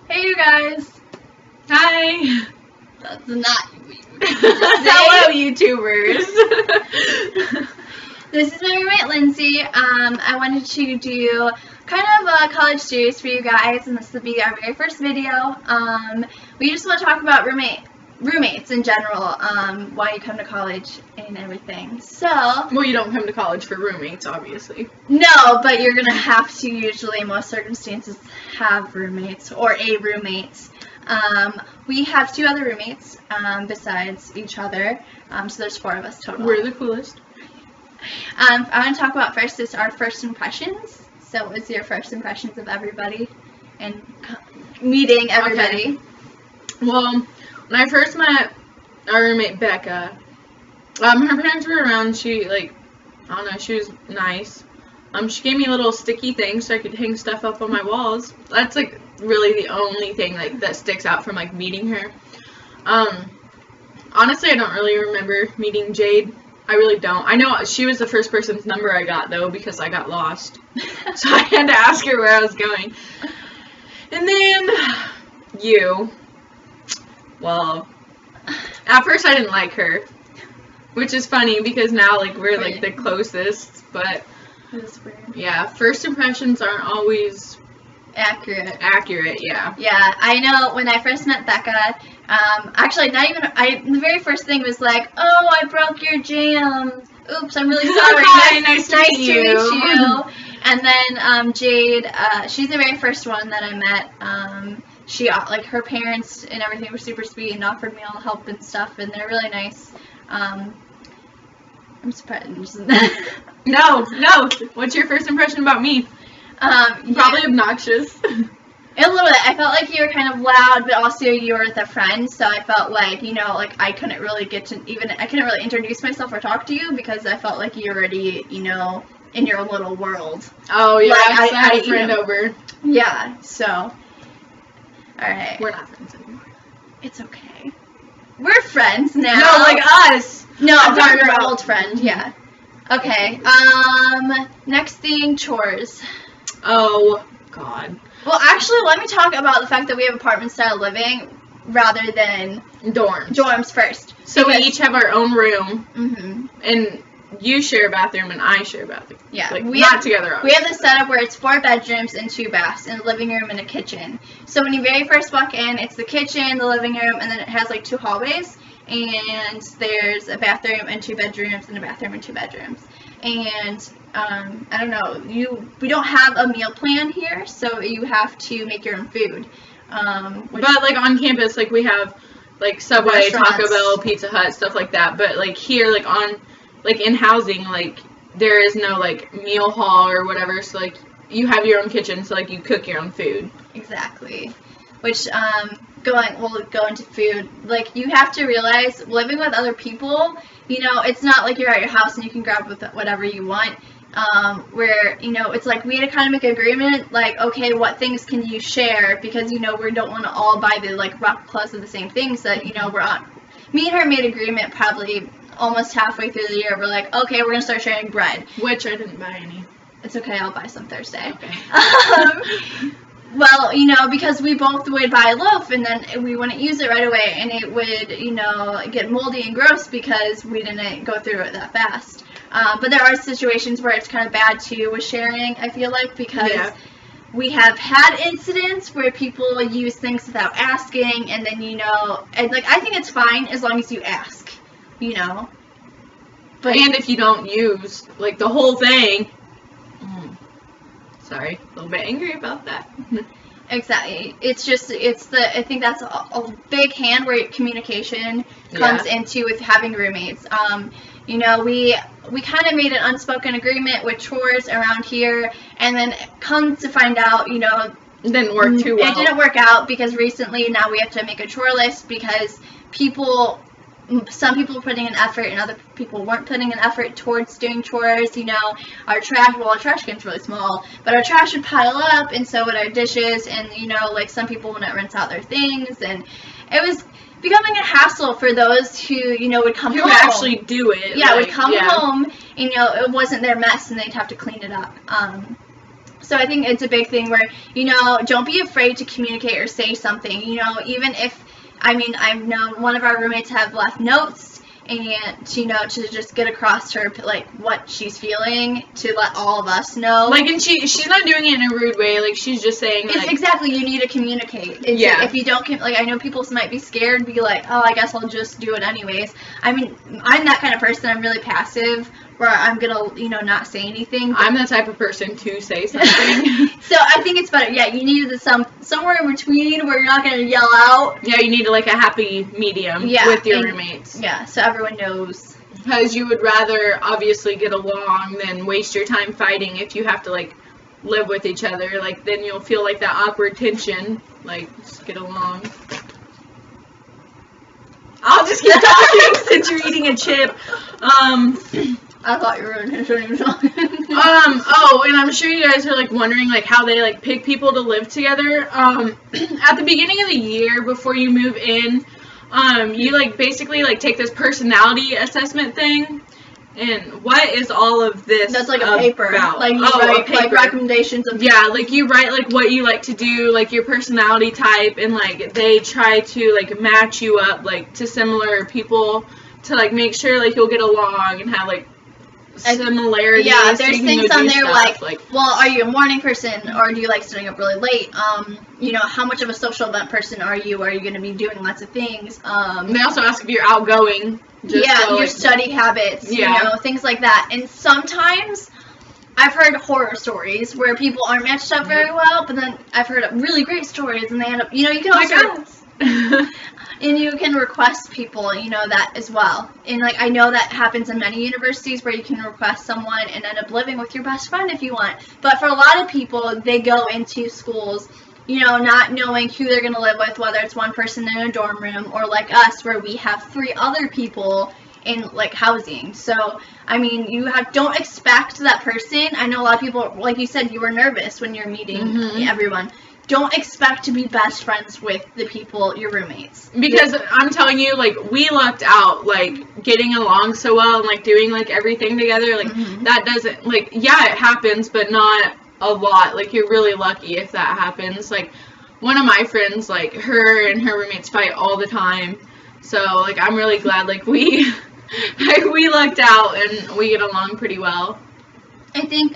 Hey you guys! Hi! That's not weird. Hello, YouTubers! This is my roommate Lindsay. I wanted to do kind of a college series for you guys, and this will be our very first video. We just want to talk about roommates in general, why you come to college and everything. So, well, you don't come to college for roommates, obviously. No, but you're gonna have to usually, in most circumstances, have roommates or a roommate. We have 2 other roommates besides each other, so there's 4 of us total. We're the coolest. I want to talk about first is our first impressions. So, what's your first impressions of everybody and meeting everybody? Okay. Well, when I first met our roommate Becca, her parents were around. She, I don't know, she was nice. She gave me a little sticky thing so I could hang stuff up on my walls. That's, really the only thing, that sticks out from, meeting her. Honestly, I don't really remember meeting Jade. I really don't. I know she was the first person's number I got, though, because I got lost. So I had to ask her where I was going. And then, you. Well, at first I didn't like her. Which is funny, because now, we're, the closest. But, That's weird. yeah, first impressions aren't always accurate, yeah. Yeah, I know when I first met Becca, actually the very first thing was oh, I broke your jam. Oops, I'm really sorry. Hi, nice to meet you. And then Jade, she's the very first one that I met. She, her parents and everything were super sweet and offered me all help and stuff, and they're really nice. I'm surprised. No. What's your first impression about me? Probably obnoxious. A little bit. I felt like you were kind of loud, but also you were with a friend, so I felt I couldn't really I couldn't really introduce myself or talk to you because I felt like you were already, in your little world. Oh, yeah, I had a friend over. Yeah, so. Alright. We're not friends anymore. It's okay. We're friends now. No, us. No, I'm talking about your old friend, yeah. Okay, next thing, chores. Oh, God. Well, actually, let me talk about the fact that we have apartment-style living rather than dorms first. So we each have our own room, and you share a bathroom and I share a bathroom. Yeah, not together, obviously. We have this setup where it's 4 bedrooms and 2 baths, and a living room and a kitchen. So when you very first walk in, it's the kitchen, the living room, and then it has 2 hallways, and there's a bathroom and 2 bedrooms and a bathroom and 2 bedrooms. And I don't know, we don't have a meal plan here, so you have to make your own food. But on campus, we have Subway, Taco Bell, Pizza Hut, stuff like that. But here, in housing, there is no meal hall or whatever. So you have your own kitchen, so you cook your own food. Exactly. Which we'll go into food. You have to realize living with other people, it's not you're at your house and you can grab with whatever you want. Where, it's we had to kind of make an agreement, okay, what things can you share, because, we don't want to all buy the, rock plus of the same things that, we're on. Me and her made agreement probably almost halfway through the year. We're okay, we're going to start sharing bread. Which I didn't buy any. It's okay, I'll buy some Thursday. Okay. Well, because we both would buy a loaf and then we wouldn't use it right away, and it would, get moldy and gross because we didn't go through it that fast. But there are situations where it's kind of bad too with sharing, I feel because we have had incidents where people use things without asking, and then and I think it's fine as long as you ask, But and if you don't use the whole thing. Sorry, a little bit angry about that. Exactly. I think that's a big hand where communication comes into with having roommates. We kind of made an unspoken agreement with chores around here, and then come to find out, it didn't work too well. It didn't work out because recently now we have to make a chore list because some people were putting an effort and other people weren't putting an effort towards doing chores. Our trash can's really small, but our trash would pile up, and so would our dishes, and some people wouldn't rinse out their things, and it was becoming a hassle for those who would come home. Who would actually do it. Yeah, would come home, and it wasn't their mess, and they'd have to clean it up. So I think it's a big thing where, you know, don't be afraid to communicate or say something. You know, even if, I mean, I've known one of our roommates have left notes, and, you know, to just get across to her, like, what she's feeling, to let all of us know. Like, and she's not doing it in a rude way. Like, she's just saying, like... It's exactly, you need to communicate. It's yeah. If you don't, like, I know people might be scared, be like, oh, I guess I'll just do it anyways. I mean, I'm that kind of person. I'm really passive, where I'm gonna, you know, not say anything. I'm the type of person to say something. So I think it's better. Yeah, you need somewhere in between where you're not gonna yell out. Yeah, you need like a happy medium with your roommates. Yeah, so everyone knows. Because you would rather obviously get along than waste your time fighting if you have to like live with each other. Like then you'll feel like that awkward tension. Like just get along. I'll just keep talking since you're eating a chip. I thought you were going to show me something. Oh, and I'm sure you guys are, like, wondering, like, how they, like, pick people to live together. At the beginning of the year, before you move in, you, like, basically, like, take this personality assessment thing. And what is all of this That's like a paper. About? Like, you write, like, recommendations of... Yeah, like, you write, like, what you like to do, like, your personality type, and, like, they try to, like, match you up, like, to similar people to, like, make sure, like, you'll get along and have, like, similarities. Yeah, there's things on there stuff, like, well, are you a morning person or do you like staying up really late? You know, how much of a social event person are you? Are you going to be doing lots of things? They also ask if you're outgoing. Your study habits, you know, things like that. And sometimes I've heard horror stories where people aren't matched up very well, but then I've heard really great stories and they end up, you know, you can also... And you can request people, you know, that as well. And, like, I know that happens in many universities where you can request someone and end up living with your best friend if you want. But for a lot of people, they go into schools, you know, not knowing who they're going to live with, whether it's one person in a dorm room or like us where we have 3 other people in, like, housing. So, I mean, don't expect that person. I know a lot of people, like you said, you were nervous when you're meeting everyone. Don't expect to be best friends with the people, your roommates. Because I'm telling you, like, we lucked out, like, getting along so well and, like, doing, like, everything together. Like, that doesn't, like, yeah, it happens, but not a lot. Like, you're really lucky if that happens. Like, one of my friends, like, her and her roommates fight all the time. So, like, I'm really glad, like, we lucked out and we get along pretty well. I think,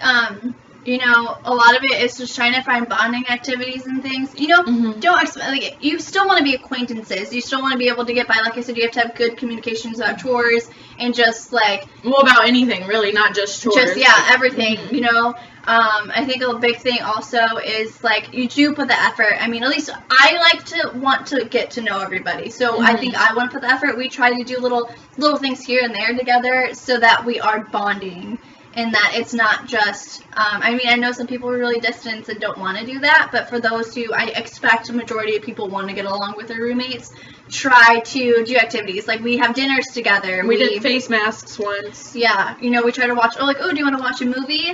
you know, a lot of it is just trying to find bonding activities and things. You know, don't expect, like, you still want to be acquaintances. You still want to be able to get by. Like I said, you have to have good communications about chores and just, like... Well, about anything, really, not just chores. Just, yeah, everything, you know. I think a big thing also is, like, you do put the effort. I mean, at least I like to want to get to know everybody. So I think I want to put the effort. We try to do little things here and there together so that we are bonding. And that it's not just, I mean, I know some people are really distant and don't want to do that, but for those who, I expect a majority of people want to get along with their roommates, try to do activities. Like, we have dinners together. We did face masks once. Yeah, you know, we try to watch, do you want to watch a movie?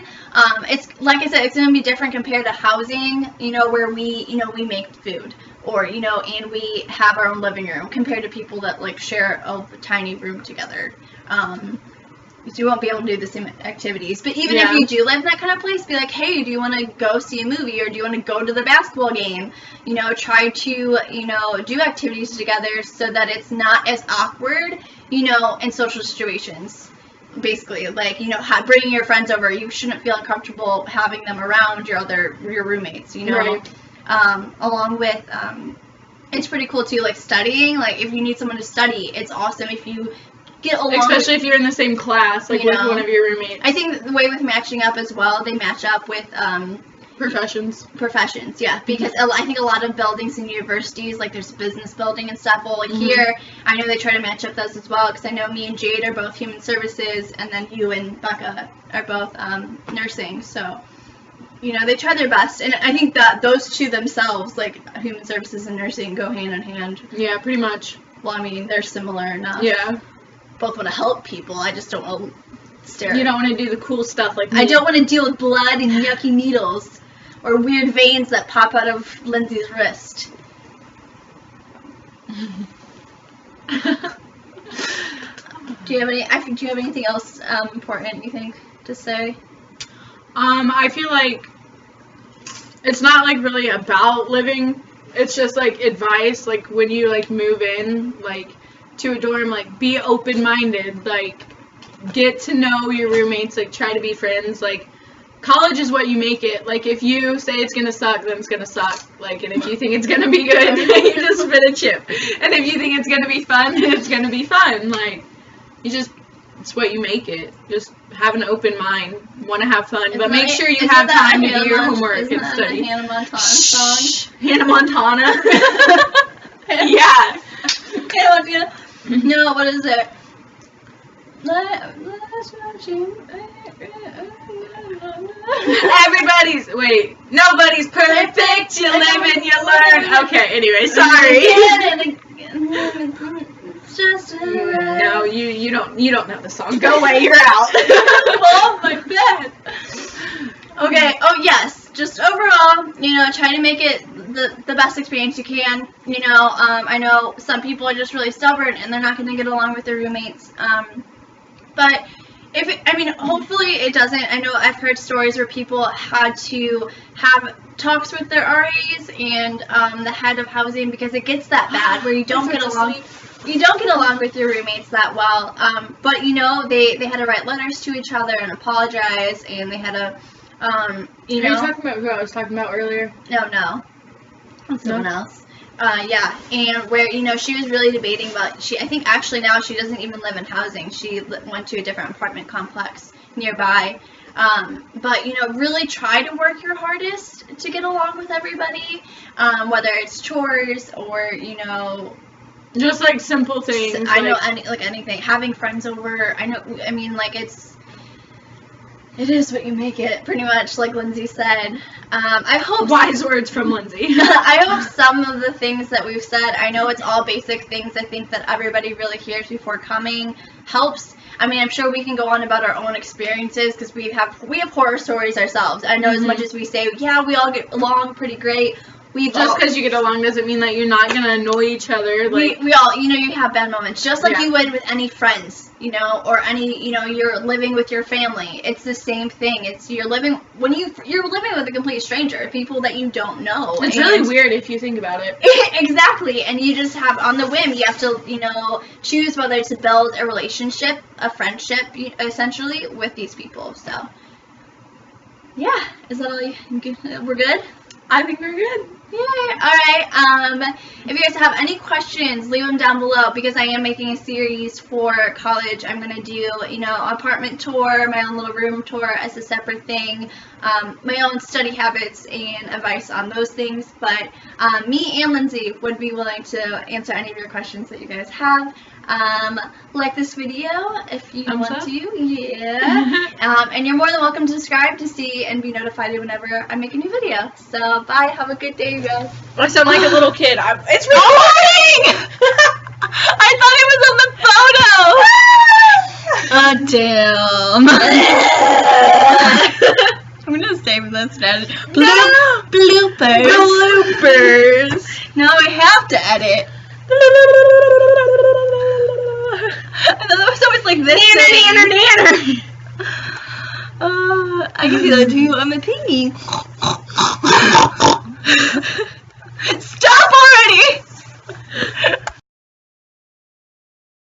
It's, like I said, it's going to be different compared to housing, you know, where we make food. Or, you know, and we have our own living room compared to people that, like, share a tiny room together. So you won't be able to do the same activities. But even if you do live in that kind of place, be like, hey, do you want to go see a movie or do you want to go to the basketball game? You know, try to, you know, do activities together so that it's not as awkward, you know, in social situations. Basically, like, you know, bringing your friends over, you shouldn't feel uncomfortable having them around your roommates, you know. Right. Along with, it's pretty cool too, like, studying. Like, if you need someone to study, it's awesome if you get along. Especially if you're in the same class, like, with one of your roommates. I think the way with matching up as well, they match up with professions, yeah, because I think a lot of buildings in universities, like, there's business building and stuff. Well, like, here, I know they try to match up those as well, because I know me and Jade are both human services, and then you and Becca are both nursing, so, you know, they try their best, and I think that those two themselves, like, human services and nursing, go hand in hand. Yeah, pretty much. Well, I mean, they're similar enough. Yeah. Both want to help people. I just don't want to stare. You don't want to do the cool stuff like me. I don't want to deal with blood and yucky needles or weird veins that pop out of Lindsay's wrist. Do you have anything else important you think to say? I feel like it's not like really about living. It's just like advice, like when you like move in like to a dorm, like be open-minded, like get to know your roommates, like try to be friends. Like college is what you make it. Like if you say it's gonna suck, then it's gonna suck. Like, and if you think it's gonna be good, you just spit a chip. And if you think it's gonna be fun, then it's gonna be fun. Like you just, it's what you make it. Just have an open mind, want to have fun, but make sure you have time to do your homework and study. Hannah Montana song? Hannah Montana. Yeah. Hannah Montana. No, what is it? Nobody's perfect. You live and you learn. Okay. Anyway, sorry. It's just No, you don't know the song. Go away. You're out. Oh my bed. Okay. Oh yes. Just overall, try to make it the best experience you can. I know some people are just really stubborn and they're not going to get along with their roommates. But hopefully it doesn't. I know I've heard stories where people had to have talks with their RAs and the head of housing because it gets that bad where you don't get along. You don't get along with your roommates that well. But they had to write letters to each other and apologize, and they had to. Are you talking about who I was talking about earlier? No. That's someone else. Yeah, and where, she was really debating about, I think actually now she doesn't even live in housing. She went to a different apartment complex nearby. But, really try to work your hardest to get along with everybody, whether it's chores or, just like simple things. I know, anything. Having friends over, it is what you make it, pretty much, like Lindsay said. I hope... Wise words from Lindsay. I hope some of the things that we've said, I know it's all basic things I think that everybody really hears before coming, helps. I'm sure we can go on about our own experiences, because we have horror stories ourselves. I know as much as we say, yeah, we all get along pretty great, just because you get along doesn't mean that you're not going to annoy each other. Like we all, you have bad moments, just like you would with any friends, or any, you're living with your family. It's the same thing. It's you're living with a complete stranger, people that you don't know. It's really weird if you think about it. Exactly, and you just have, on the whim, you have to, choose whether to build a relationship, a friendship, essentially, with these people. So, yeah, is that all? We're good? I think we're good. Yay! Alright, if you guys have any questions, leave them down below, because I am making a series for college. I'm going to do, apartment tour, my own little room tour as a separate thing, my own study habits and advice on those things, but me and Lindsay would be willing to answer any of your questions that you guys have. Like this video if you want to, yeah. And you're more than welcome to subscribe to see and be notified whenever I make a new video. So, bye. Have a good day, you guys. I sound like a little kid. It's recording! I thought it was on the photo! Oh, damn. I'm gonna save this now. Bloopers. Now I have to edit. And then was always like this. Nanner. I can do that too. I'm a piggy.